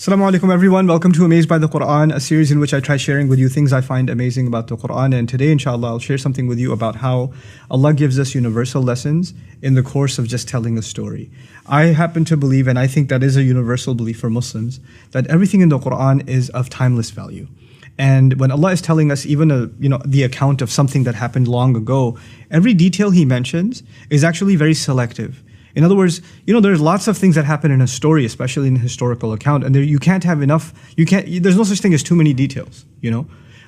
Assalamu alaikum everyone, welcome to Amazed by the Quran, a series in which I try sharing with you things I find amazing about the Quran. And today inshallah I'll share something with you about how Allah gives us universal lessons in the course of just telling a story. I happen to believe, and I think that is a universal belief for Muslims, that everything in the Quran is of timeless value. And when Allah is telling us even the account of something that happened long ago, every detail He mentions is actually very selective. In other words, there's lots of things that happen in a story, especially in a historical account, and you can't have enough, there's no such thing as too many details,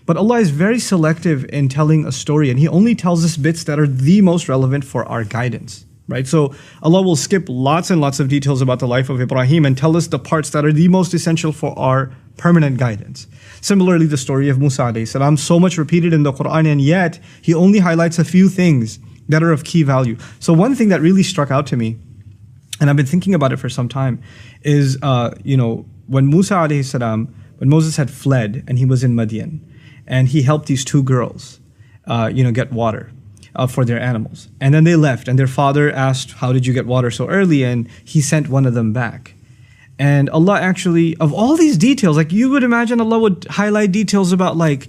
But Allah is very selective in telling a story, and He only tells us bits that are the most relevant for our guidance, right? So Allah will skip lots and lots of details about the life of Ibrahim and tell us the parts that are the most essential for our permanent guidance. Similarly, the story of Musa alayhi salam, so much repeated in the Quran, and yet He only highlights a few things that are of key value. So one thing that really struck out to me, and I've been thinking about it for some time, is when Musa alayhi salam, when Moses had fled and he was in Madian, and he helped these two girls, get water for their animals, and then they left, and their father asked, "How did you get water so early?" And he sent one of them back. And Allah actually, of all these details, like you would imagine, Allah would highlight details about like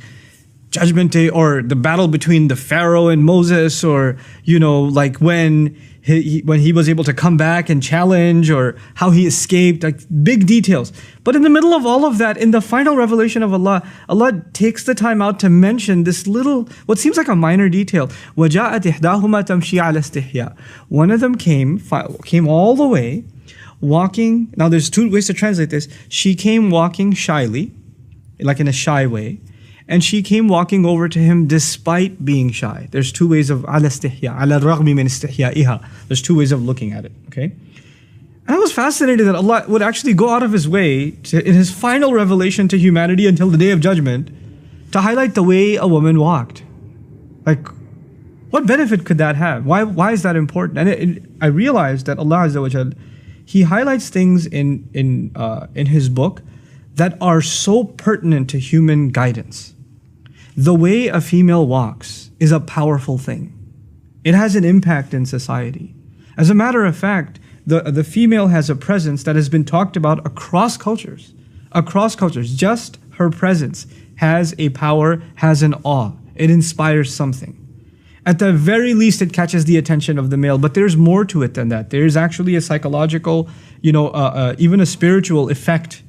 Judgment Day or the battle between the Pharaoh and Moses, or like when he was able to come back and challenge, or how he escaped, like big details. But in the middle of all of that, in the final revelation of Allah, Allah takes the time out to mention this little, what seems like a minor detail. وَجَاءَتْ إِحْدَاهُمَا تَمْشِي عَلَى اسْتِحْيَاءٍ. One of them came all the way, walking. Now there's two ways to translate this. She came walking shyly, like in a shy way. And she came walking over to him despite being shy. There's two ways of ala istihya, ala raghmi min istihyaiha. There's two ways of looking at it, okay? And I was fascinated that Allah would actually go out of His way in His final revelation to humanity until the Day of Judgment to highlight the way a woman walked. Like, what benefit could that have? Why is that important? And I realized that Allah Azza wa Jal, He highlights things in His book that are so pertinent to human guidance. The way a female walks is a powerful thing. It has an impact in society. As a matter of fact, the female has a presence that has been talked about across cultures. Across cultures, just her presence has a power, has an awe. It inspires something. At the very least, it catches the attention of the male, but there's more to it than that. There's actually a psychological, even a spiritual effect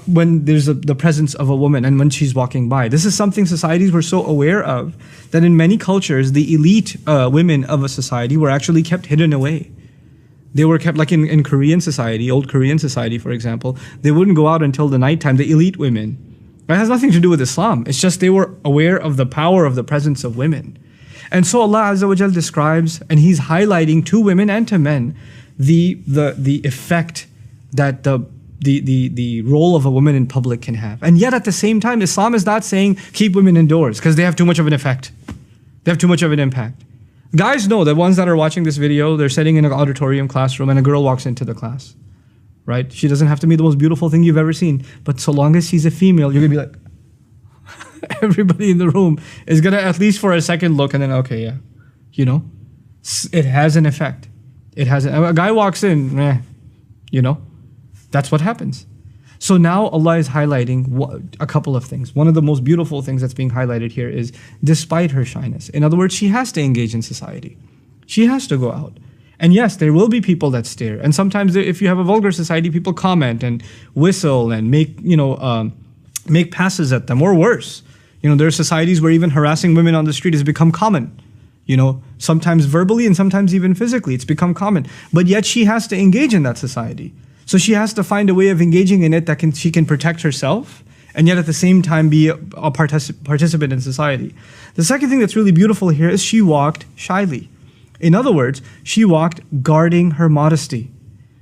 when there's the presence of a woman and when she's walking by. This is something societies were so aware of that in many cultures, the elite women of a society were actually kept hidden away. They were kept, like in Korean society, old Korean society, for example, they wouldn't go out until the nighttime, the elite women. It has nothing to do with Islam. It's just they were aware of the power of the presence of women. And so Allah Azza wa Jal describes, and He's highlighting to women and to men, the effect that the role of a woman in public can have. And yet at the same time, Islam is not saying keep women indoors because they have too much of an effect. They have too much of an impact. Guys know, the ones that are watching this video, they're sitting in an auditorium classroom and a girl walks into the class, right? She doesn't have to be the most beautiful thing you've ever seen, but so long as she's a female, you're gonna be like, everybody in the room is gonna at least for a second look and then, okay, yeah, it has an effect. A guy walks in, that's what happens. So now Allah is highlighting a couple of things. One of the most beautiful things that's being highlighted here is despite her shyness. In other words, she has to engage in society. She has to go out. And yes, there will be people that stare. And sometimes if you have a vulgar society, people comment and whistle and make passes at them, or worse. There are societies where even harassing women on the street has become common. Sometimes verbally and sometimes even physically, it's become common. But yet she has to engage in that society. So she has to find a way of engaging in it that she can protect herself and yet at the same time be a participant in society. The second thing that's really beautiful here is she walked shyly. In other words, she walked guarding her modesty.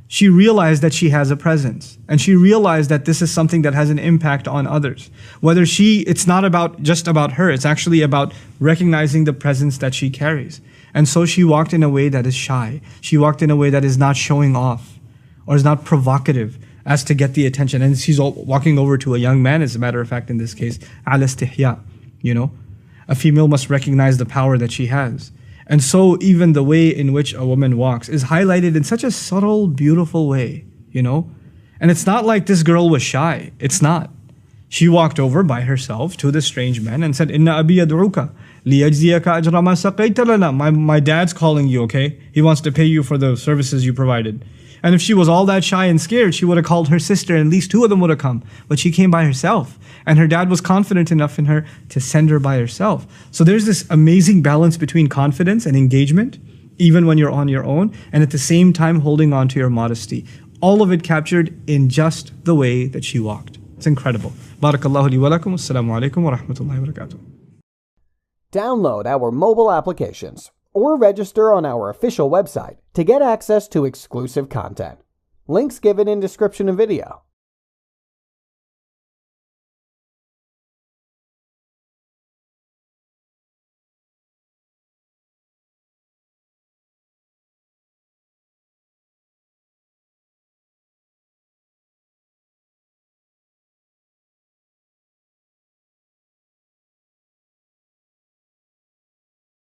She realized that she has a presence, and she realized that this is something that has an impact on others. It's not just about her, it's actually about recognizing the presence that she carries. And so she walked in a way that is shy. She walked in a way that is not showing off, or is not provocative as to get the attention. And she's walking over to a young man, as a matter of fact, in this case, ala istihya, A female must recognize the power that she has. And so even the way in which a woman walks is highlighted in such a subtle, beautiful way, And it's not like this girl was shy. It's not. She walked over by herself to the strange man and said, Inna abi yad'uka liyajziyaka ajra ma saqayta lana. My dad's calling you, okay? He wants to pay you for the services you provided. And if she was all that shy and scared, she would have called her sister and at least two of them would have come. But she came by herself. And her dad was confident enough in her to send her by herself. So there's this amazing balance between confidence and engagement, even when you're on your own, and at the same time holding on to your modesty. All of it captured in just the way that she walked. It's incredible. Barakallahu li wa lakum. Assalamu alaikum wa rahmatullahi wa barakatuh. Download our mobile applications or register on our official website to get access to exclusive content. Links given in description of video.